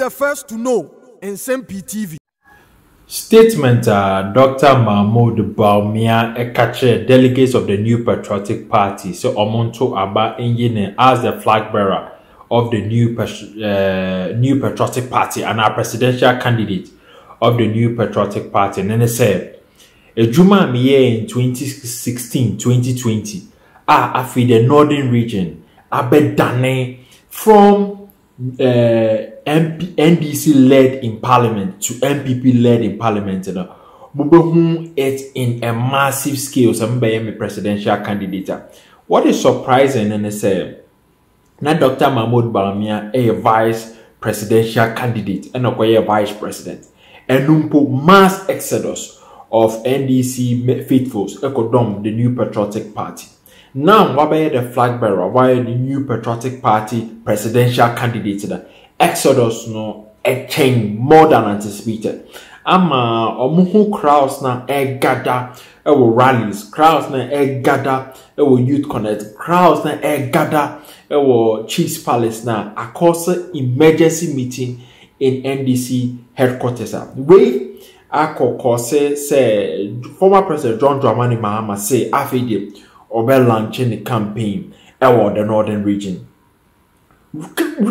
the first to know in Nsem-Pii TV. Statement Dr. Mahmoud Bawumia Ekache, delegates of the New Patriotic Party, so Omonto Aba Engine as the flag bearer of the New Patriotic Party and our presidential candidate of the New Patriotic Party. And then they said, Ejuma Miye in 2016-2020, afi the Northern region, Abedane from NDC led in parliament to MPP led in parliament, it's in a massive scale. Some presidential candidate. What is surprising and say now Dr. Mahmoud Bawumia a vice presidential candidate and a vice president, and numpo mass exodus of NDC faithfuls ekodom the New Patriotic Party. Now, why the flag bearer, why the New Patriotic Party presidential candidate, the exodus no a change more than anticipated. Omuhu crowds na gather, rallies, crowds na gather, youth connect, crowds na gather, Chiefs Palace na a course emergency meeting in NDC headquarters. We say former President John Dramani Mahama say after or launching the campaign about the northern region.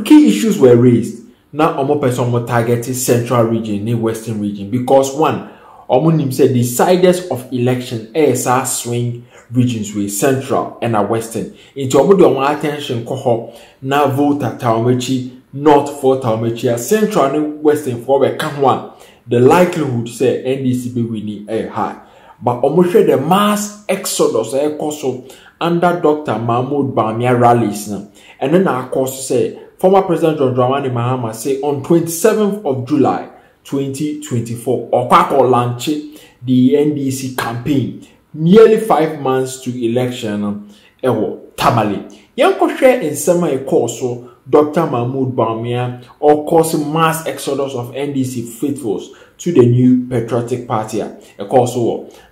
Key issues were raised. Now, omo person more targeted central region, the western region, because one, omo said the sides of election ASR swing regions with central and a western. Into omo the attention koho na vote at Taumechi, north for Taumechi, central and western for one. The likelihood say NDC be winning a high. But almost the mass exodus also under Dr. Mahmoud Bawumia rallies now. And then of course say former President John Dramani Mahama say on 27th of July 2024 Okako launch the NDC campaign nearly 5 months to election Tamale. Yanko share in summer course Dr. Mahmoud Bawumia or cause mass exodus of NDC faithfuls to the New Patriotic Party. A course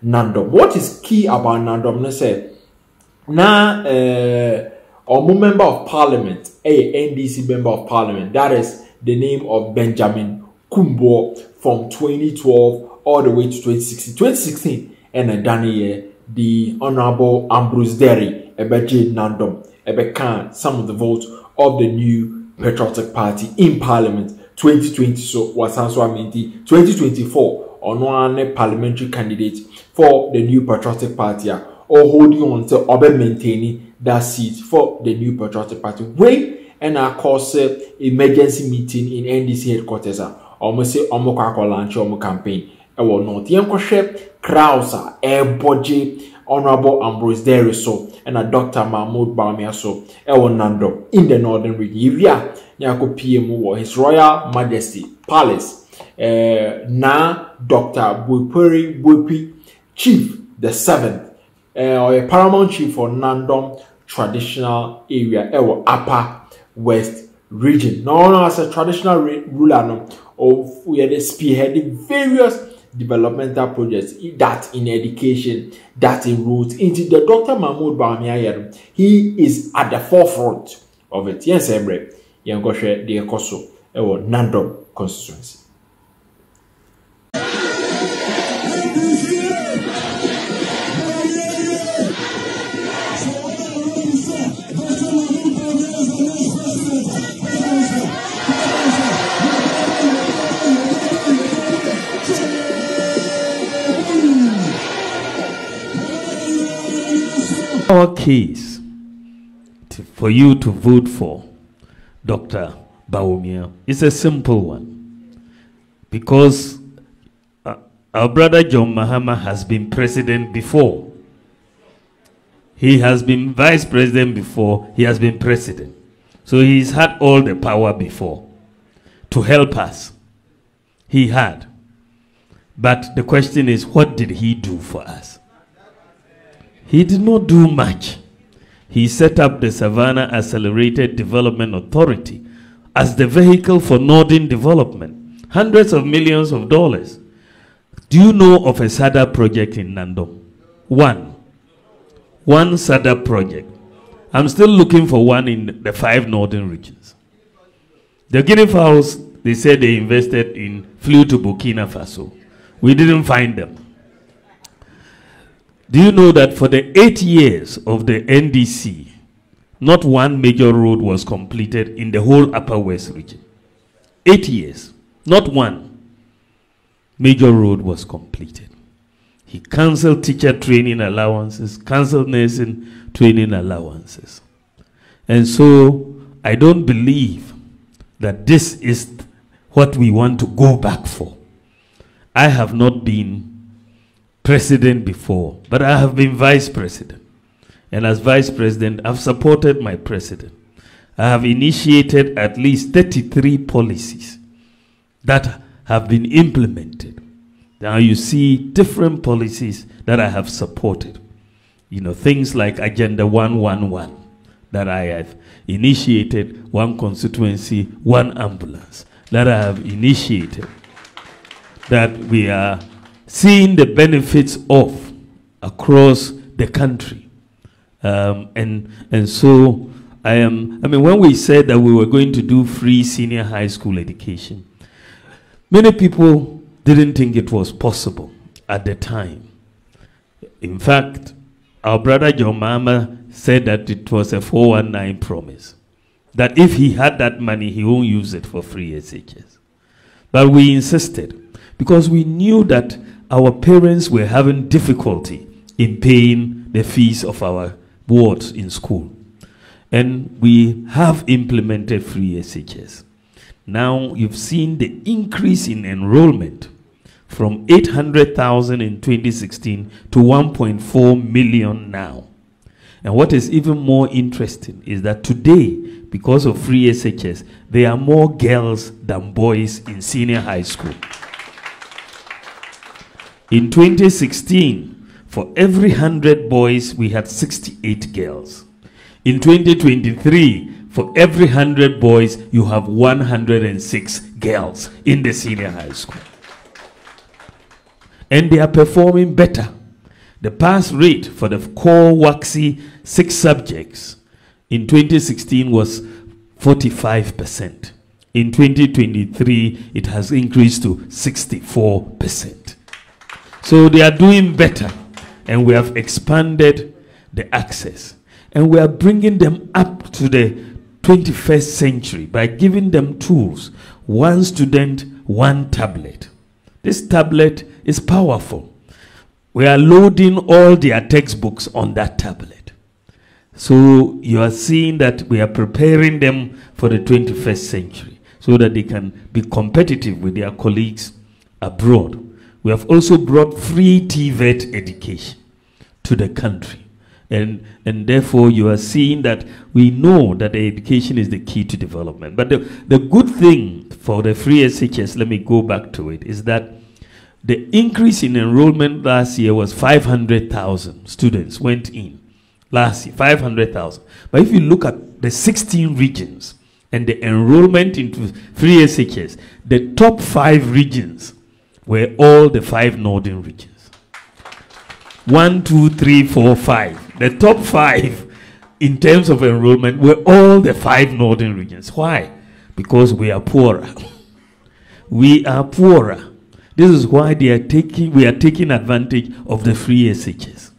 Nandom. What is key about Nandom? Let's say now a member of parliament, a NDC member of parliament, that is the name of Benjamin Kumbo from 2012 all the way to 2016. 2016 and Daniel the Honorable Ambrose Derry Ebeje Nandom Ebekan some of the votes of the New Patriotic Party in Parliament 2020. So was also 2024 on one parliamentary candidate for the New Patriotic Party or holding on to or maintaining that seat for the New Patriotic Party. Way and of course emergency meeting in NDC headquarters. Almost say Omokako launch campaign. I will not young share crowds budget Honorable Ambrose Derry so and a Dr. Mahmoud Bawumia so Nandom in the northern region. If Nyako PM His Royal Majesty Palace na Dr. Bupi Chief the 7th or a paramount chief for Nandom traditional area Upper West region. Now as a traditional ruler of we are spearheading various developmental projects, that in education, that in roads, into the Dr. Mahmoud Bawumia, he is at the forefront of it. Yes, Ebre, Yangoshe, the Ekoso, Nandom constituency. Our case for you to vote for Dr. Bawumia is a simple one, because our brother John Mahama has been president before. He has been vice president before. He has been president. So he's had all the power before to help us. He had. But the question is, what did he do for us? He did not do much. He set up the Savannah Accelerated Development Authority as the vehicle for northern development. Hundreds of millions of dollars. Do you know of a SADA project in Nandom? One SADA project. I'm still looking for one in the 5 northern regions. The guinea fowls they said they flew to Burkina Faso. We didn't find them. Do you know that for the 8 years of the NDC, not one major road was completed in the whole Upper West region? 8 years, not one major road was completed. He cancelled teacher training allowances, cancelled nursing training allowances. And so I don't believe that this is what we want to go back for. I have not been president before, but I have been vice president. And as vice president, I've supported my president. I have initiated at least 33 policies that have been implemented. Now you see different policies that I have supported. You know, things like Agenda 111 that I have initiated, one constituency, one ambulance, that I have initiated, that we are seeing the benefits of across the country. And so when we said that we were going to do free senior high school education, many people didn't think it was possible at the time. In fact, our brother John Mama said that it was a 419 promise, that if he had that money, he won't use it for free SHS. But we insisted, because we knew that our parents were having difficulty in paying the fees of our wards in school. And we have implemented free SHS. Now you've seen the increase in enrollment from 800,000 in 2016 to 1.4 million now. And what is even more interesting is that today, because of free SHS, there are more girls than boys in senior high school. In 2016, for every 100 boys, we had 68 girls. In 2023, for every 100 boys, you have 106 girls in the senior high school. And they are performing better. The pass rate for the core WACSI 6 subjects in 2016 was 45%. In 2023, it has increased to 64%. So they are doing better, and we have expanded the access. And we are bringing them up to the 21st century by giving them tools. One student, one tablet. This tablet is powerful. We are loading all their textbooks on that tablet. So you are seeing that we are preparing them for the 21st century so that they can be competitive with their colleagues abroad. We have also brought free TVET education to the country. And therefore, you are seeing that we know that the education is the key to development. But the good thing for the free SHS, let me go back to it, is that the increase in enrollment last year was 500,000 students went in. Last year, 500,000. But if you look at the 16 regions and the enrollment into free SHS, the top 5 regions were all the 5 northern regions. 1, 2, 3, 4, 5. The top 5 in terms of enrollment were all the 5 northern regions. Why? Because we are poorer. We are poorer. This is why we are taking advantage of the free SHS.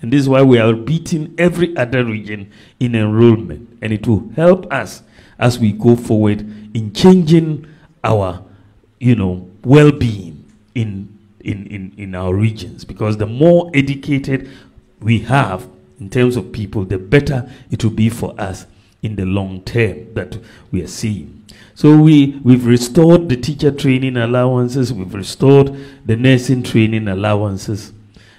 And this is why we are beating every other region in enrollment. And it will help us as we go forward in changing our, well-being in our regions. Because the more educated we have in terms of people, the better it will be for us in the long term that we are seeing. So we've restored the teacher training allowances, we've restored the nursing training allowances.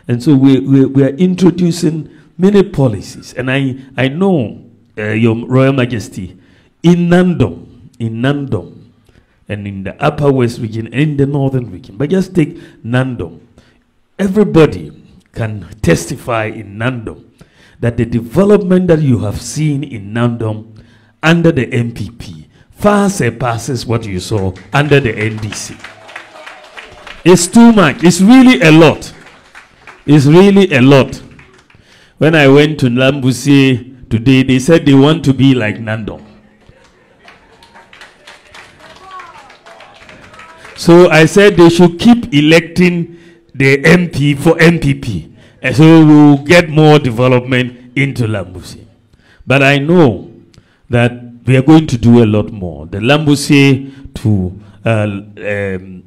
And so we are introducing many policies. And I know, Your Royal Majesty, in Nandom, and in the Upper West region, and in the Northern region, but just take Nandom. Everybody can testify in Nandom that the development that you have seen in Nandom under the MPP far surpasses what you saw under the NDC. It's too much. It's really a lot. It's really a lot. When I went to Lambusie today, they said they want to be like Nandom. So I said they should keep electing the MP for MPP. And so we'll get more development into Lambusi. But I know that we are going to do a lot more. The Lambusi to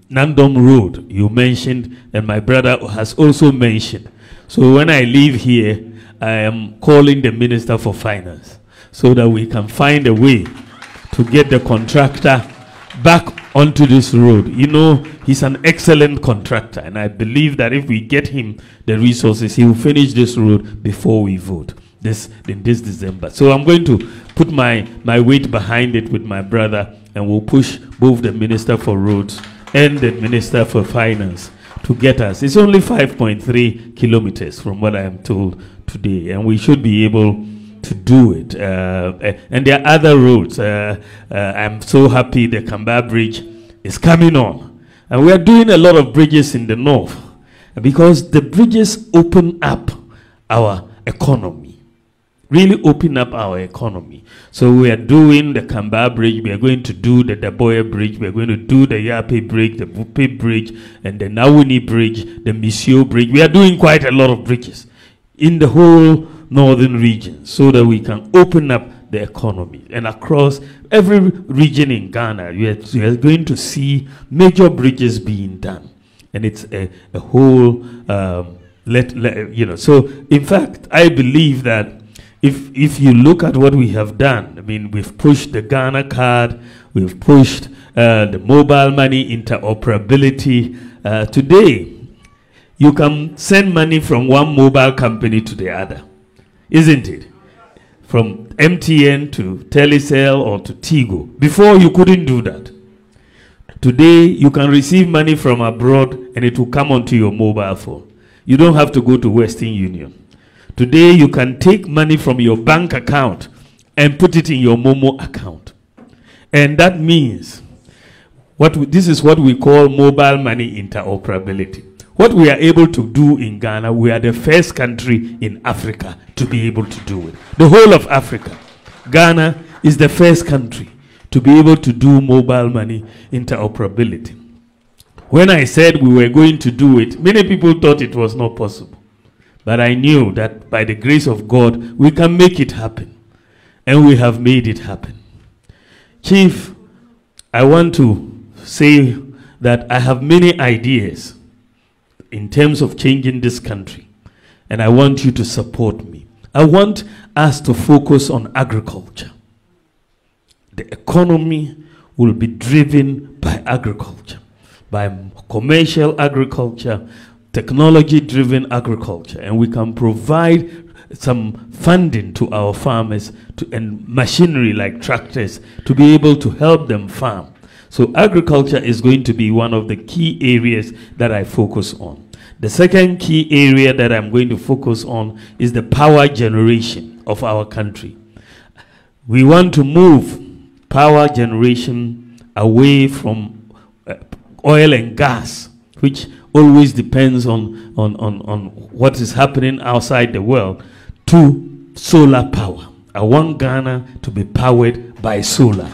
Nandom Road, you mentioned, and my brother has also mentioned. So when I leave here, I am calling the Minister for Finance so that we can find a way to get the contractor back onto this road. You know, he's an excellent contractor, and I believe that if we get him the resources, he will finish this road before we vote in this December. So I'm going to put my weight behind it with my brother, and we'll push both the Minister for Roads and the Minister for Finance to get us. It's only 5.3 kilometers from what I am told today, and we should be able to do it. And there are other roads. I'm so happy the Kamba Bridge is coming on. And we are doing a lot of bridges in the north because the bridges open up our economy, really open up our economy. So we are doing the Kamba Bridge, we are going to do the Daboya Bridge, we are going to do the Yape Bridge, the Bupe Bridge, and the Nawuni Bridge, the Misio Bridge. We are doing quite a lot of bridges in the whole northern region so that we can open up the economy. And across every region in Ghana, we are going to see major bridges being done. And it's a whole, So, in fact, I believe that if you look at what we have done, I mean, we've pushed the Ghana card, we've pushed the mobile money interoperability. Today, you can send money from one mobile company to the other, isn't it? From MTN to Telecel or to Tigo. Before, you couldn't do that. Today, you can receive money from abroad and it will come onto your mobile phone. You don't have to go to Western Union. Today, you can take money from your bank account and put it in your Momo account. And that means, this is what we call mobile money interoperability. What we are able to do in Ghana, we are the first country in Africa to be able to do it. The whole of Africa. Ghana is the first country to be able to do mobile money interoperability. When I said we were going to do it, many people thought it was not possible. But I knew that by the grace of God, we can make it happen. And we have made it happen. Chief, I want to say that I have many ideas in terms of changing this country, and I want you to support me. I want us to focus on agriculture. The economy will be driven by agriculture, by commercial agriculture, technology-driven agriculture, and we can provide some funding to our farmers and machinery like tractors to be able to help them farm. So agriculture is going to be one of the key areas that I focus on. The second key area that I'm going to focus on is the power generation of our country. We want to move power generation away from oil and gas, which always depends on what is happening outside the world, to solar power. I want Ghana to be powered by solar.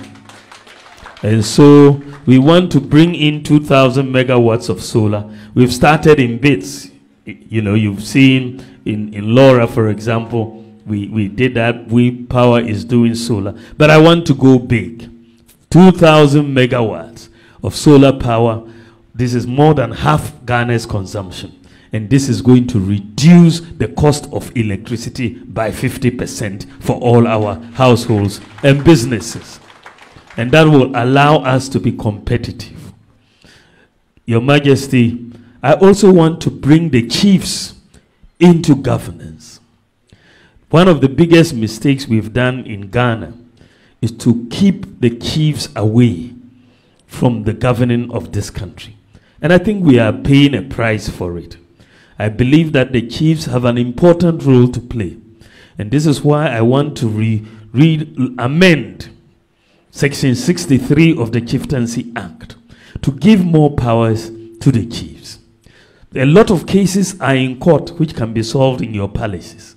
And so we want to bring in 2,000 megawatts of solar. We've started in bits. You know, you've seen in Laura, for example, we did that. Power is doing solar. But I want to go big. 2,000 megawatts of solar power. This is more than half Ghana's consumption. And this is going to reduce the cost of electricity by 50% for all our households and businesses. And that will allow us to be competitive. Your Majesty, I also want to bring the chiefs into governance. One of the biggest mistakes we've done in Ghana is to keep the chiefs away from the governing of this country. And I think we are paying a price for it. I believe that the chiefs have an important role to play. And this is why I want to amend Section 63 of the Chieftaincy Act to give more powers to the chiefs. A lot of cases are in court which can be solved in your palaces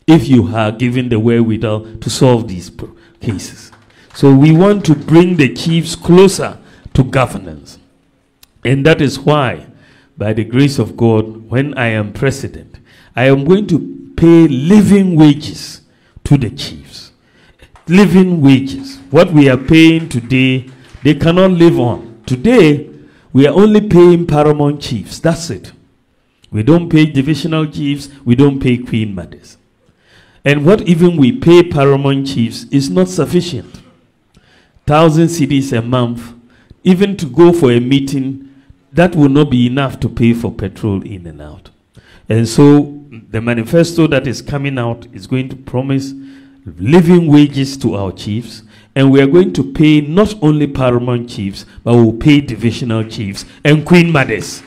if you are given the wherewithal to solve these cases. So we want to bring the chiefs closer to governance. And that is why, by the grace of God, when I am president, I am going to pay living wages to the chiefs. Living wages. What we are paying today, they cannot live on. Today, we are only paying paramount chiefs. That's it. We don't pay divisional chiefs. We don't pay queen mothers. And what even we pay paramount chiefs is not sufficient. 1,000 cedis a month, even to go for a meeting, that will not be enough to pay for petrol in and out. And so the manifesto that is coming out is going to promise living wages to our chiefs, and we are going to pay not only paramount chiefs, but we'll pay divisional chiefs and queen mothers,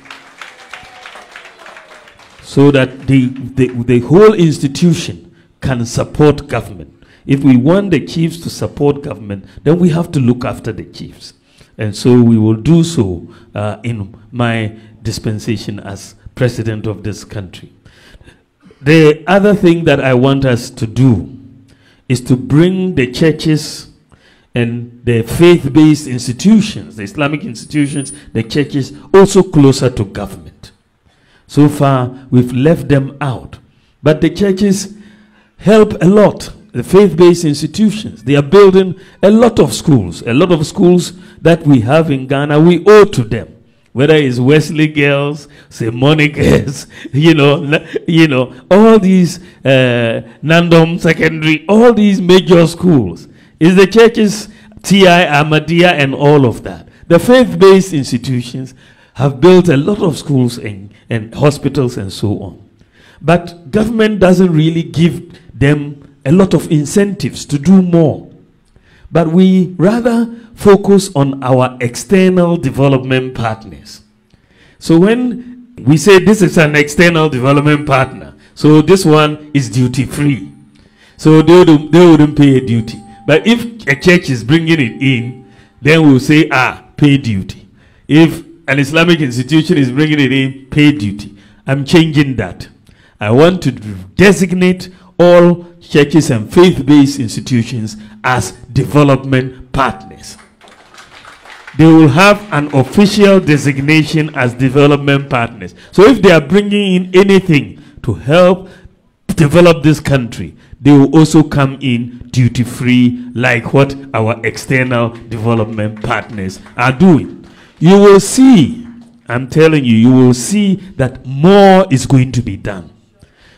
so that the whole institution can support government. If we want the chiefs to support government, then we have to look after the chiefs. And so we will do so in my dispensation as president of this country. The other thing that I want us to do is to bring the churches and the faith-based institutions, the Islamic institutions, the churches, also closer to government. So far, we've left them out. But the churches help a lot. The faith-based institutions, they are building a lot of schools. A lot of schools that we have in Ghana, we owe to them. Whether it's Wesley Girls, Simonic Girls, all these Nandom Secondary, all these major schools. It's the churches, T.I., Ahmadiyya, and all of that. The faith-based institutions have built a lot of schools and hospitals and so on. But government doesn't really give them a lot of incentives to do more. But we rather focus on our external development partners. So when we say this is an external development partner, so this one is duty-free. So they wouldn't pay a duty. But if a church is bringing it in, then we'll say, pay duty. If an Islamic institution is bringing it in, pay duty. I'm changing that. I want to designate all churches and faith-based institutions as development partners. They will have an official designation as development partners. So if they are bringing in anything to help develop this country, they will also come in duty-free, like what our external development partners are doing. You will see, I'm telling you, you will see that more is going to be done.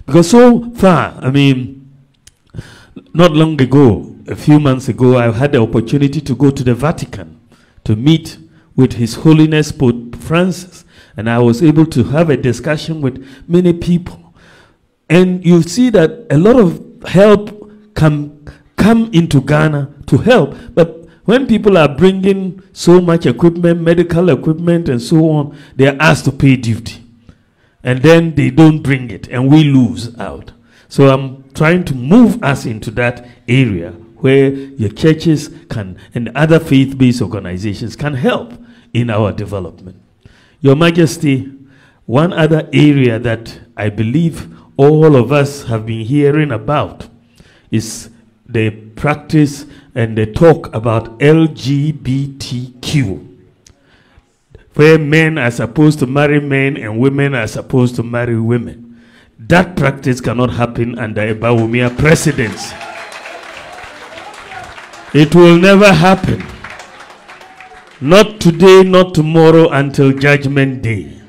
Because so far, not long ago, a few months ago, I had the opportunity to go to the Vatican to meet with His Holiness Pope Francis. And I was able to have a discussion with many people. And you see that a lot of help can come into Ghana to help. But when people are bringing so much equipment, medical equipment and so on, they are asked to pay duty. And then they don't bring it, and we lose out. So I'm trying to move us into that area where your churches can and other faith-based organizations can help in our development. Your Majesty, one other area that I believe all of us have been hearing about is the practice and the talk about LGBTQ, where men are supposed to marry men and women are supposed to marry women. That practice cannot happen under a Bawumia presidency. It will never happen. Not today, not tomorrow, until Judgment Day.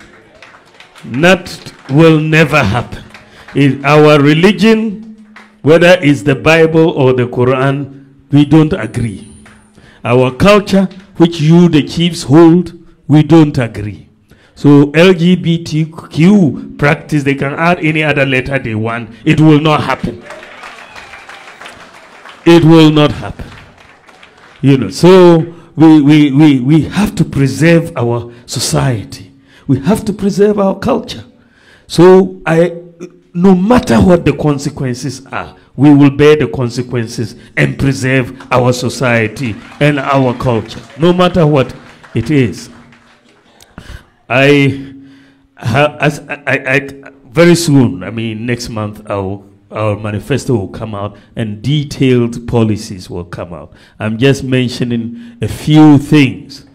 That will never happen. In our religion, whether it's the Bible or the Quran, we don't agree. Our culture, which you, the chiefs, hold, we don't agree. So LGBTQ practice, they can add any other letter they want. It will not happen. It will not happen. So we have to preserve our society. We have to preserve our culture. So no matter what the consequences are, we will bear the consequences and preserve our society and our culture, no matter what it is. Very soon, next month, our manifesto will come out and detailed policies will come out. I'm just mentioning a few things.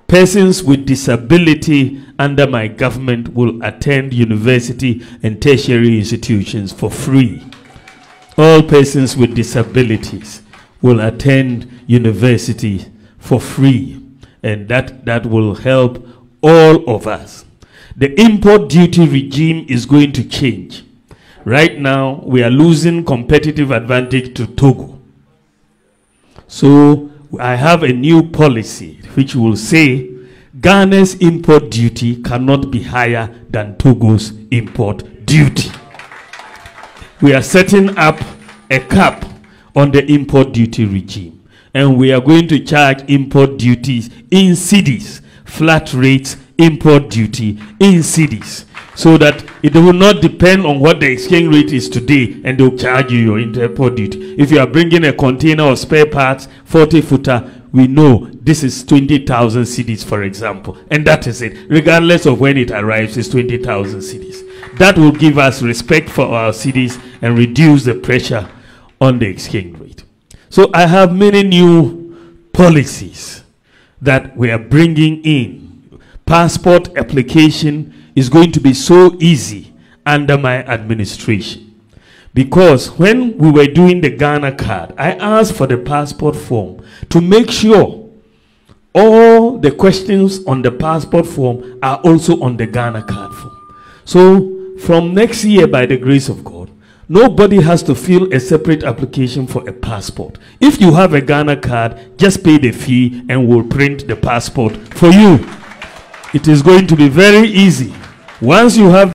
Persons with disability under my government will attend university and tertiary institutions for free. All persons with disabilities will attend university for free, and that will help all of us. The import duty regime is going to change. Right now, we are losing competitive advantage to Togo. So I have a new policy which will say Ghana's import duty cannot be higher than Togo's import duty. We are setting up a cap on the import duty regime, and we are going to charge import duties in cedis, flat rates import duty in cedis, so that it will not depend on what the exchange rate is today, and they'll charge you your import duty. If you are bringing a container of spare parts, 40-footer, we know this is 20,000 cedis, for example, and that is it. Regardless of when it arrives, it's 20,000 cedis. That will give us respect for our cedis and reduce the pressure on the exchange rate. So I have many new policies that we are bringing in. Passport application is going to be so easy under my administration, because when we were doing the Ghana card, I asked for the passport form to make sure all the questions on the passport form are also on the Ghana card form. So from next year, by the grace of God, nobody has to fill a separate application for a passport. If you have a Ghana card, just pay the fee and we'll print the passport for you. It is going to be very easy. Once you have